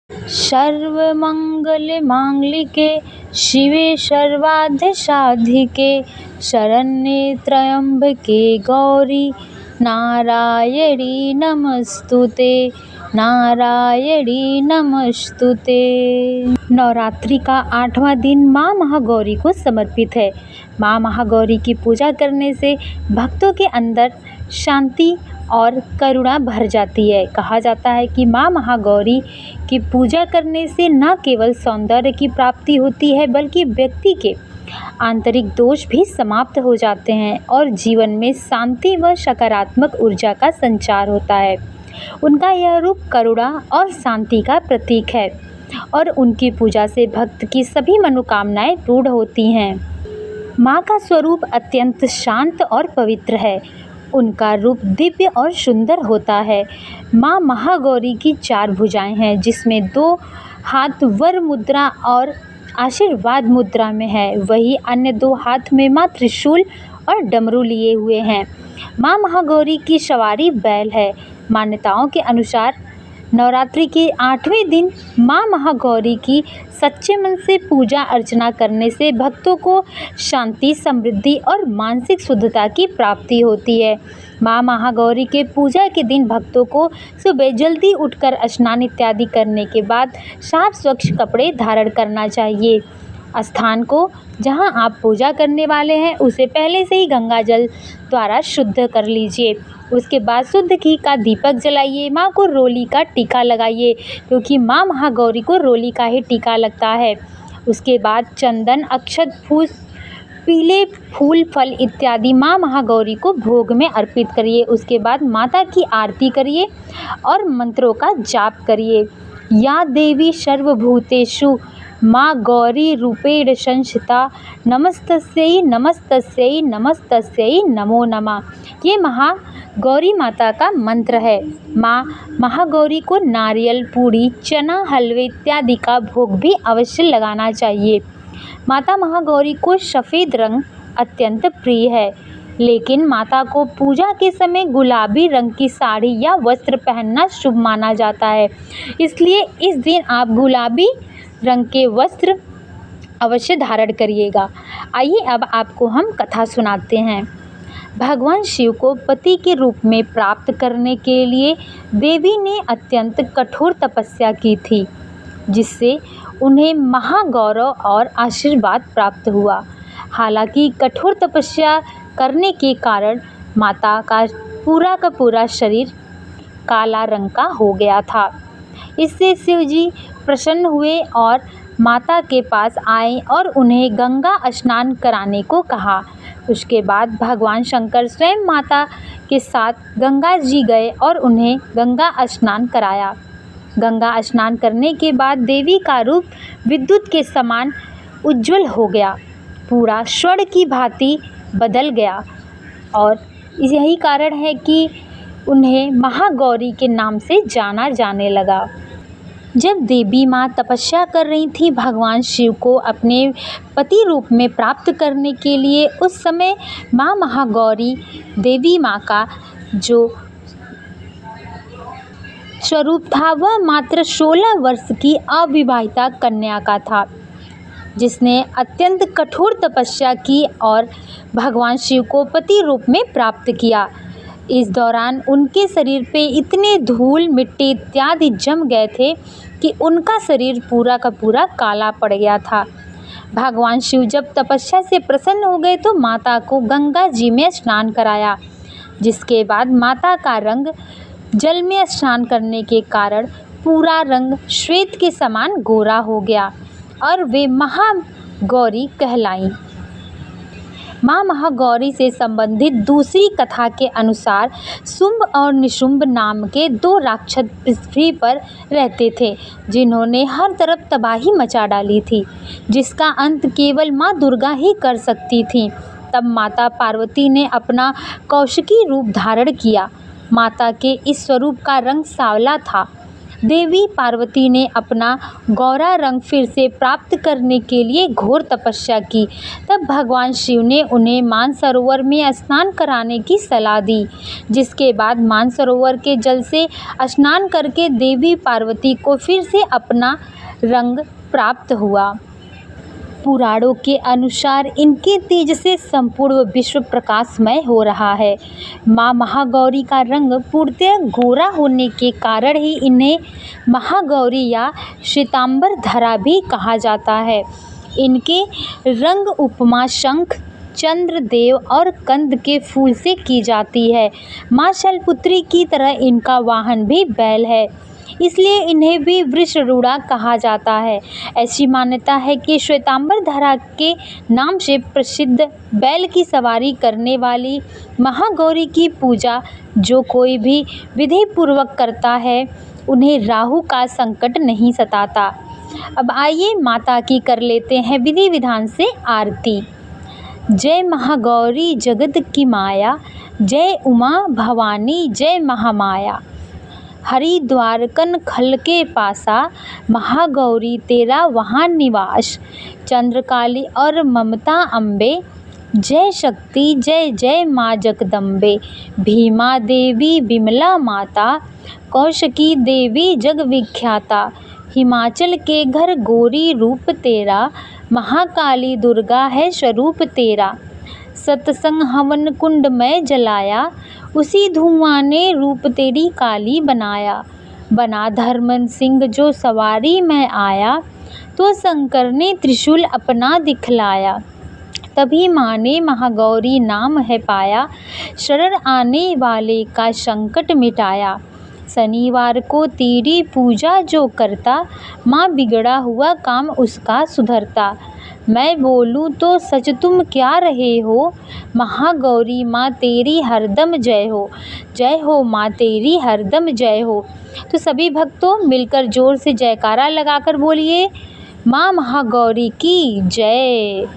सर्वमंगलमांगलिके शिवे सर्वार्थसाधिके शरण्ये त्र्यंबके गौरी नारायणी नमस्तुते, नारायणी नमस्तुते। नवरात्रि का 8वां दिन माँ महागौरी को समर्पित है। माँ महागौरी की पूजा करने से भक्तों के अंदर शांति और करुणा भर जाती है। कहा जाता है कि माँ महागौरी की पूजा करने से न केवल सौंदर्य की प्राप्ति होती है बल्कि व्यक्ति के आंतरिक दोष भी समाप्त हो जाते हैं और जीवन में शांति व सकारात्मक ऊर्जा का संचार होता है। उनका यह रूप करुणा और शांति का प्रतीक है और उनकी पूजा से भक्त की सभी मनोकामनाएं पूर्ण होती हैं। माँ का स्वरूप अत्यंत शांत और पवित्र है। उनका रूप दिव्य और सुंदर होता है। माँ महागौरी की 4 भुजाएं हैं, जिसमें 2 हाथ वर मुद्रा और आशीर्वाद मुद्रा में है। वही अन्य 2 हाथ में माँ त्रिशूल और डमरू लिए हुए हैं। माँ महागौरी की सवारी बैल है। मान्यताओं के अनुसार नवरात्रि के 8वें दिन माँ महागौरी की सच्चे मन से पूजा अर्चना करने से भक्तों को शांति, समृद्धि और मानसिक शुद्धता की प्राप्ति होती है। माँ महागौरी के पूजा के दिन भक्तों को सुबह जल्दी उठकर स्नान इत्यादि करने के बाद साफ स्वच्छ कपड़े धारण करना चाहिए। स्थान को जहाँ आप पूजा करने वाले हैं उसे पहले से ही गंगा जल द्वारा शुद्ध कर लीजिए। उसके बाद शुद्ध घी का दीपक जलाइए। माँ को रोली का टीका लगाइए, क्योंकि माँ महागौरी को रोली का ही टीका लगता है। उसके बाद चंदन, अक्षत, फूल, पीले फूल, फल इत्यादि माँ महागौरी को भोग में अर्पित करिए। उसके बाद माता की आरती करिए और मंत्रों का जाप करिए। या देवी सर्वभूतेषु माँ गौरी रूपेण संस्थिता नमस्तस्यै नमस्तस्यै नमस्तस्यै नमो नमः। ये महागौरी माता का मंत्र है। माँ महागौरी को नारियल, पूड़ी, चना, हलवे इत्यादि का भोग भी अवश्य लगाना चाहिए। माता महागौरी को सफ़ेद रंग अत्यंत प्रिय है, लेकिन माता को पूजा के समय गुलाबी रंग की साड़ी या वस्त्र पहनना शुभ माना जाता है। इसलिए इस दिन आप गुलाबी रंग के वस्त्र अवश्य धारण करिएगा। आइए अब आपको हम कथा सुनाते हैं। भगवान शिव को पति के रूप में प्राप्त करने के लिए देवी ने अत्यंत कठोर तपस्या की थी, जिससे उन्हें महागौरव और आशीर्वाद प्राप्त हुआ। हालांकि कठोर तपस्या करने के कारण माता का पूरा शरीर काला रंग का हो गया था। इससे शिव जी प्रसन्न हुए और माता के पास आए और उन्हें गंगा स्नान कराने को कहा। उसके बाद भगवान शंकर स्वयं माता के साथ गंगा जी गए और उन्हें गंगा स्नान कराया। गंगा स्नान करने के बाद देवी का रूप विद्युत के समान उज्जवल हो गया, पूरा स्वर्ण की भांति बदल गया और यही कारण है कि उन्हें महागौरी के नाम से जाना जाने लगा। जब देवी माँ तपस्या कर रही थी भगवान शिव को अपने पति रूप में प्राप्त करने के लिए, उस समय माँ महागौरी देवी माँ का जो स्वरूप था वह मात्र 16 वर्ष की अविवाहिता कन्या का था, जिसने अत्यंत कठोर तपस्या की और भगवान शिव को पति रूप में प्राप्त किया। इस दौरान उनके शरीर पे इतने धूल, मिट्टी इत्यादि जम गए थे कि उनका शरीर पूरा का पूरा काला पड़ गया था। भगवान शिव जब तपस्या से प्रसन्न हो गए तो माता को गंगा जी में स्नान कराया, जिसके बाद माता का रंग जल में स्नान करने के कारण पूरा रंग श्वेत के समान गोरा हो गया और वे महागौरी कहलाईं। माँ महागौरी से संबंधित दूसरी कथा के अनुसार शुंभ और निशुंभ नाम के 2 राक्षस पृथ्वी पर रहते थे, जिन्होंने हर तरफ तबाही मचा डाली थी, जिसका अंत केवल माँ दुर्गा ही कर सकती थीं। तब माता पार्वती ने अपना कौशिकी रूप धारण किया। माता के इस स्वरूप का रंग सांवला था। देवी पार्वती ने अपना गौरा रंग फिर से प्राप्त करने के लिए घोर तपस्या की। तब भगवान शिव ने उन्हें मानसरोवर में स्नान कराने की सलाह दी, जिसके बाद मानसरोवर के जल से स्नान करके देवी पार्वती को फिर से अपना रंग प्राप्त हुआ। पुराणों के अनुसार इनके तेज से संपूर्ण विश्व प्रकाशमय हो रहा है। माँ महागौरी का रंग पूर्णतः गोरा होने के कारण ही इन्हें महागौरी या श्वेतांबर धरा भी कहा जाता है। इनके रंग उपमा शंख, चंद्रदेव और कंद के फूल से की जाती है। माँ शैलपुत्री की तरह इनका वाहन भी बैल है, इसलिए इन्हें भी वृषरूढ़ा कहा जाता है। ऐसी मान्यता है कि श्वेतांबर धरा के नाम से प्रसिद्ध बैल की सवारी करने वाली महागौरी की पूजा जो कोई भी विधि पूर्वक करता है, उन्हें राहु का संकट नहीं सताता। अब आइए माता की कर लेते हैं विधि विधान से आरती। जय महागौरी जगत की माया, जय उमा भवानी जय महामाया। हरिद्वार कन खल के पासा, महागौरी तेरा वहाँ निवास। चंद्रकाली और ममता अम्बे, जय शक्ति जय जय माँ जगदम्बे। भीमा देवी विमला माता, कौशिकी देवी जग विख्याता। हिमाचल के घर गौरी रूप तेरा, महाकाली दुर्गा है स्वरूप तेरा। सत्संग हवन कुंड में जलाया, उसी धुआं ने रूप तेरी काली बनाया। बना धर्मन सिंह जो सवारी में आया, तो शंकर ने त्रिशूल अपना दिखलाया। तभी माँ ने महागौरी नाम है पाया, शरण आने वाले का संकट मिटाया। शनिवार को तेरी पूजा जो करता, माँ बिगड़ा हुआ काम उसका सुधरता। मैं बोलूँ तो सच तुम क्या रहे हो, महागौरी माँ तेरी हरदम जय हो। जय हो माँ तेरी हरदम जय हो। तो सभी भक्तों मिलकर जोर से जयकारा लगाकर बोलिए, माँ महागौरी की जय।